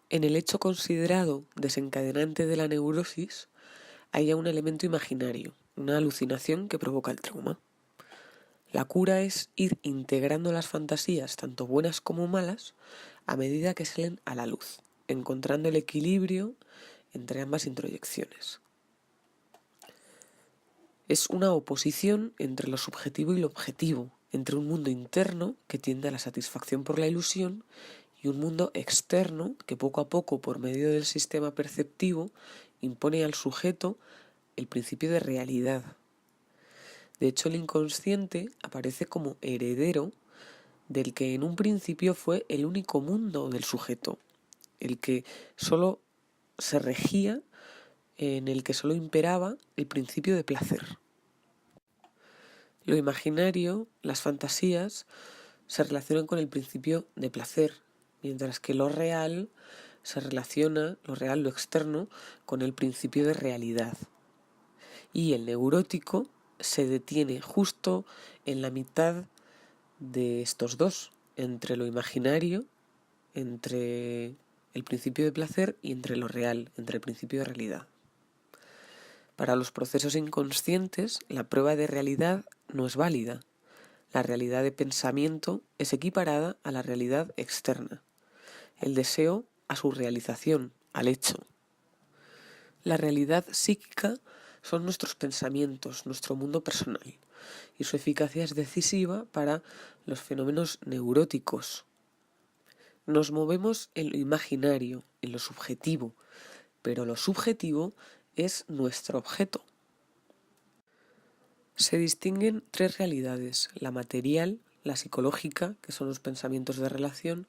En el hecho considerado desencadenante de la neurosis hay un elemento imaginario, una alucinación que provoca el trauma. La cura es ir integrando las fantasías, tanto buenas como malas, a medida que salen a la luz, encontrando el equilibrio entre ambas introyecciones. Es una oposición entre lo subjetivo y lo objetivo, entre un mundo interno que tiende a la satisfacción por la ilusión y un mundo externo que poco a poco, por medio del sistema perceptivo, impone al sujeto el principio de realidad. De hecho, el inconsciente aparece como heredero del que en un principio fue el único mundo del sujeto, el que solo se regía, en el que solo imperaba el principio de placer. Lo imaginario, las fantasías, se relacionan con el principio de placer, mientras que lo real se relaciona, lo real, lo externo, con el principio de realidad. Y el neurótico se detiene justo en la mitad de estos dos, entre lo imaginario, entre el principio de placer y entre lo real, entre el principio de realidad. Para los procesos inconscientes, la prueba de realidad no es válida. La realidad de pensamiento es equiparada a la realidad externa, el deseo a su realización, al hecho. La realidad psíquica son nuestros pensamientos, nuestro mundo personal, y su eficacia es decisiva para los fenómenos neuróticos. Nos movemos en lo imaginario, en lo subjetivo, pero lo subjetivo es nuestro objeto. Se distinguen tres realidades: la material, la psicológica, que son los pensamientos de relación,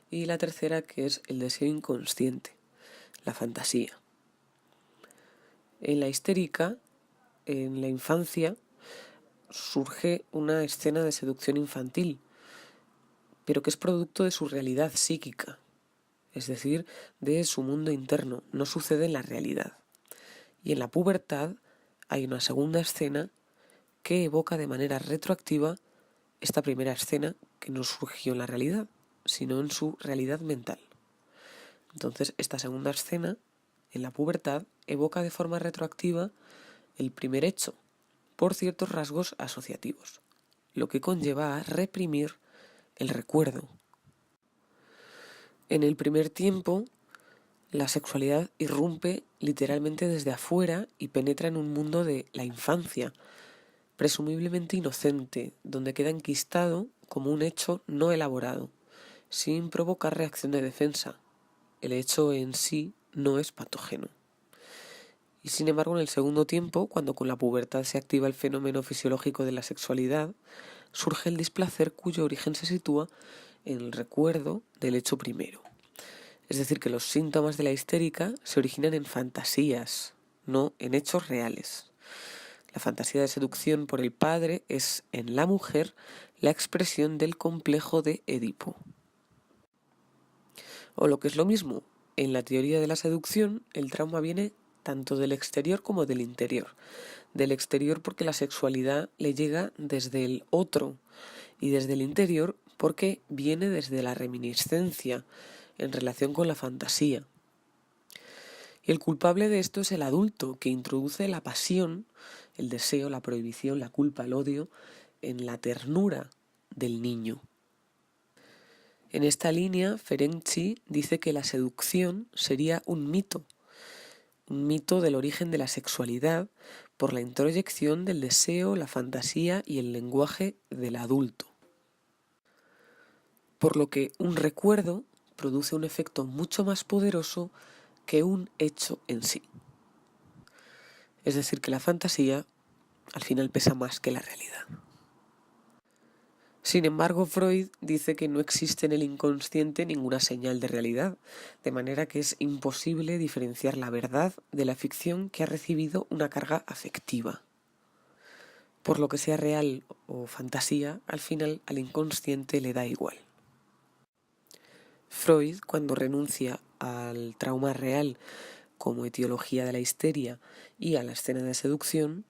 y la tercera, que es el deseo inconsciente, la fantasía. En la histérica, en la infancia, surge una escena de seducción infantil, pero que es producto de su realidad psíquica, es decir, de su mundo interno, no sucede en la realidad. Y en la pubertad hay una segunda escena que evoca de manera retroactiva esta primera escena que no surgió en la realidad, sino en su realidad mental. Entonces, esta segunda escena, en la pubertad, evoca de forma retroactiva el primer hecho, por ciertos rasgos asociativos, lo que conlleva a reprimir el recuerdo. En el primer tiempo, la sexualidad irrumpe literalmente desde afuera y penetra en un mundo de la infancia, presumiblemente inocente, donde queda enquistado como un hecho no elaborado, sin provocar reacción de defensa. El hecho en sí no es patógeno. Y sin embargo, en el segundo tiempo, cuando con la pubertad se activa el fenómeno fisiológico de la sexualidad, surge el displacer cuyo origen se sitúa en el recuerdo del hecho primero. Es decir, que los síntomas de la histérica se originan en fantasías, no en hechos reales. La fantasía de seducción por el padre es en la mujer la expresión del complejo de Edipo. O lo que es lo mismo, en la teoría de la seducción, el trauma viene tanto del exterior como del interior. Del exterior porque la sexualidad le llega desde el otro, y desde el interior porque viene desde la reminiscencia en relación con la fantasía. Y el culpable de esto es el adulto, que introduce la pasión, el deseo, la prohibición, la culpa, el odio, en la ternura del niño. En esta línea, Ferenczi dice que la seducción sería un mito del origen de la sexualidad por la introyección del deseo, la fantasía y el lenguaje del adulto. Por lo que un recuerdo produce un efecto mucho más poderoso que un hecho en sí. Es decir, que la fantasía al final pesa más que la realidad. Sin embargo, Freud dice que no existe en el inconsciente ninguna señal de realidad, de manera que es imposible diferenciar la verdad de la ficción que ha recibido una carga afectiva. Por lo que sea real o fantasía, al final al inconsciente le da igual. Freud, cuando renuncia al trauma real como etiología de la histeria y a la escena de seducción,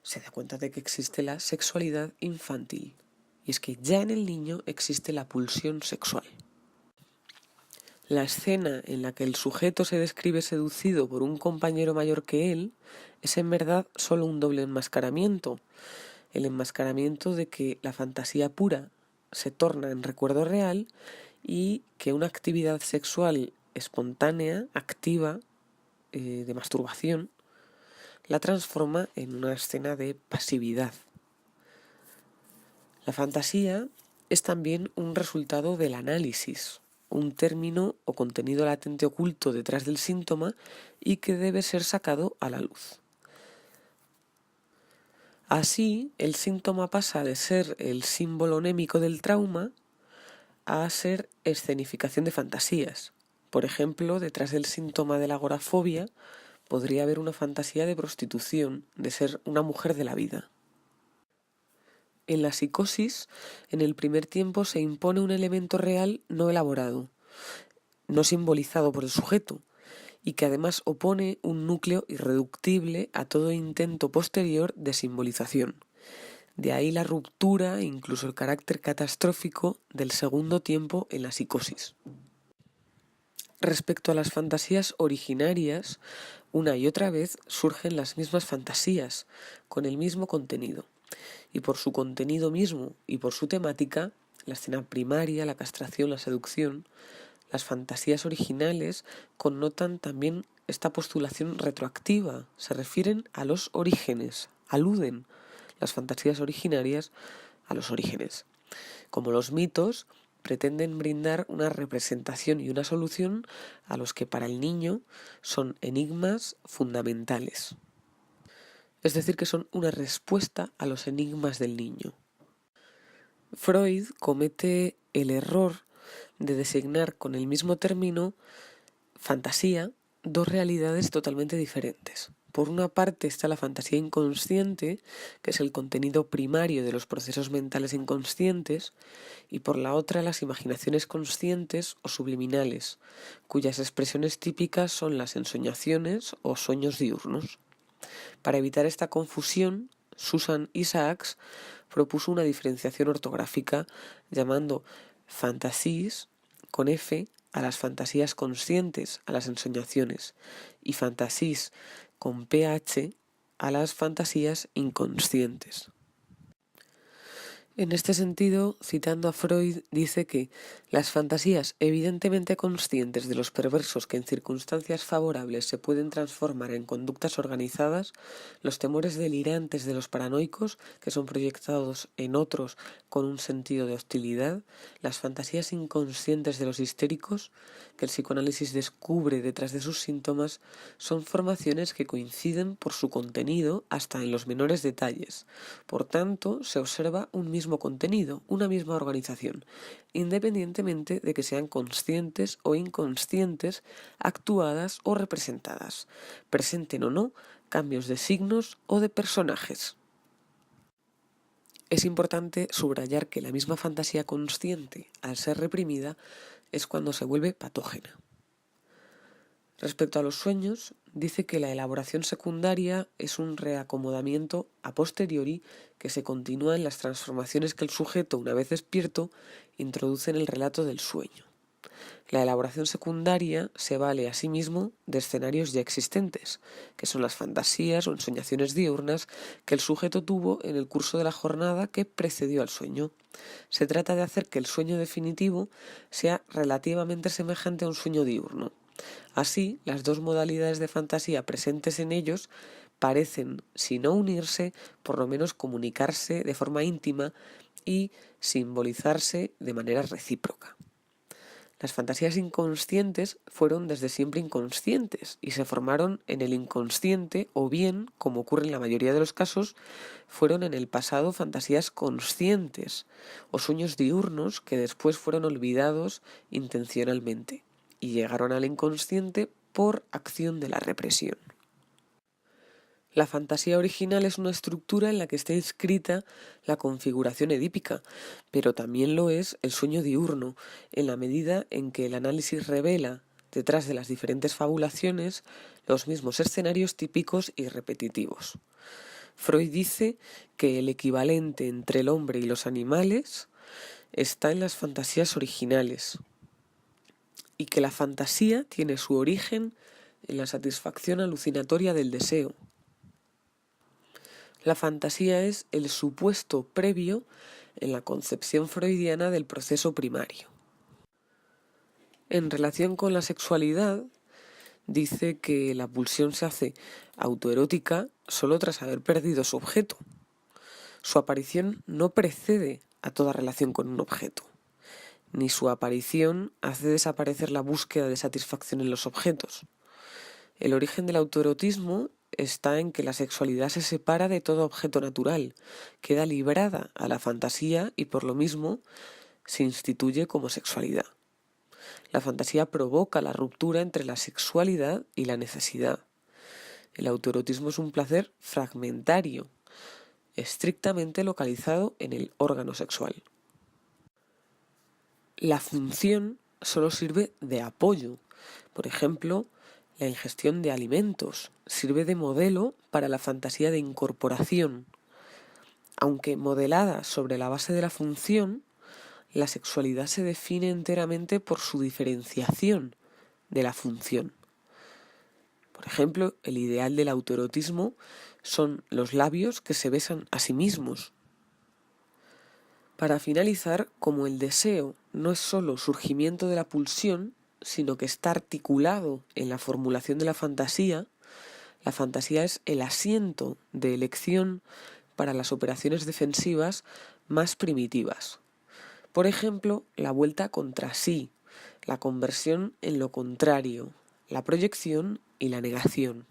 se da cuenta de que existe la sexualidad infantil. Y es que ya en el niño existe la pulsión sexual. La escena en la que el sujeto se describe seducido por un compañero mayor que él es en verdad solo un doble enmascaramiento, el enmascaramiento de que la fantasía pura se torna en recuerdo real y que una actividad sexual espontánea, activa, de masturbación, la transforma en una escena de pasividad. La fantasía es también un resultado del análisis, un término o contenido latente oculto detrás del síntoma y que debe ser sacado a la luz. Así, el síntoma pasa de ser el símbolo onémico del trauma a ser escenificación de fantasías. Por ejemplo, detrás del síntoma de la agorafobia podría haber una fantasía de prostitución, de ser una mujer de la vida. En la psicosis, en el primer tiempo se impone un elemento real no elaborado, no simbolizado por el sujeto, y que además opone un núcleo irreductible a todo intento posterior de simbolización. De ahí la ruptura e incluso el carácter catastrófico del segundo tiempo en la psicosis. Respecto a las fantasías originarias, una y otra vez surgen las mismas fantasías, con el mismo contenido. Y por su contenido mismo y por su temática, la escena primaria, la castración, la seducción, las fantasías originales connotan también esta postulación retroactiva, se refieren a los orígenes, aluden las fantasías originarias a los orígenes. Como los mitos, pretenden brindar una representación y una solución a los que para el niño son enigmas fundamentales. Es decir, que son una respuesta a los enigmas del niño. Freud comete el error de designar con el mismo término fantasía dos realidades totalmente diferentes. Por una parte está la fantasía inconsciente, que es el contenido primario de los procesos mentales inconscientes, y por la otra las imaginaciones conscientes o subliminales, cuyas expresiones típicas son las ensoñaciones o sueños diurnos. Para evitar esta confusión, Susan Isaacs propuso una diferenciación ortográfica llamando fantasies con F a las fantasías conscientes, a las ensoñaciones, y fantasies con PH a las fantasías inconscientes. En este sentido, citando a Freud, dice que las fantasías evidentemente conscientes de los perversos que en circunstancias favorables se pueden transformar en conductas organizadas, los temores delirantes de los paranoicos que son proyectados en otros con un sentido de hostilidad, las fantasías inconscientes de los histéricos que el psicoanálisis descubre detrás de sus síntomas, son formaciones que coinciden por su contenido hasta en los menores detalles. Por tanto, se observa un mismo contenido, una misma organización, independientemente de que sean conscientes o inconscientes, actuadas o representadas, presenten o no cambios de signos o de personajes. Es importante subrayar que la misma fantasía consciente, al ser reprimida, es cuando se vuelve patógena. Respecto a los sueños, dice que la elaboración secundaria es un reacomodamiento a posteriori que se continúa en las transformaciones que el sujeto, una vez despierto, introduce en el relato del sueño. La elaboración secundaria se vale asimismo de escenarios ya existentes, que son las fantasías o ensoñaciones diurnas que el sujeto tuvo en el curso de la jornada que precedió al sueño. Se trata de hacer que el sueño definitivo sea relativamente semejante a un sueño diurno. Así, las dos modalidades de fantasía presentes en ellos parecen, si no unirse, por lo menos comunicarse de forma íntima y simbolizarse de manera recíproca. Las fantasías inconscientes fueron desde siempre inconscientes y se formaron en el inconsciente o bien, como ocurre en la mayoría de los casos, fueron en el pasado fantasías conscientes o sueños diurnos que después fueron olvidados intencionalmente y llegaron al inconsciente por acción de la represión. La fantasía original es una estructura en la que está inscrita la configuración edípica, pero también lo es el sueño diurno, en la medida en que el análisis revela, detrás de las diferentes fabulaciones, los mismos escenarios típicos y repetitivos. Freud dice que el equivalente entre el hombre y los animales está en las fantasías originales, y que la fantasía tiene su origen en la satisfacción alucinatoria del deseo. La fantasía es el supuesto previo en la concepción freudiana del proceso primario. En relación con la sexualidad, dice que la pulsión se hace autoerótica solo tras haber perdido su objeto. Su aparición no precede a toda relación con un objeto, ni su aparición hace desaparecer la búsqueda de satisfacción en los objetos. El origen del autoerotismo está en que la sexualidad se separa de todo objeto natural, queda librada a la fantasía y por lo mismo se instituye como sexualidad. La fantasía provoca la ruptura entre la sexualidad y la necesidad. El autoerotismo es un placer fragmentario, estrictamente localizado en el órgano sexual. La función solo sirve de apoyo. Por ejemplo, la ingestión de alimentos sirve de modelo para la fantasía de incorporación. Aunque modelada sobre la base de la función, la sexualidad se define enteramente por su diferenciación de la función. Por ejemplo, el ideal del autoerotismo son los labios que se besan a sí mismos. Para finalizar, como el deseo no es solo surgimiento de la pulsión, sino que está articulado en la formulación de la fantasía es el asiento de elección para las operaciones defensivas más primitivas. Por ejemplo, la vuelta contra sí, la conversión en lo contrario, la proyección y la negación.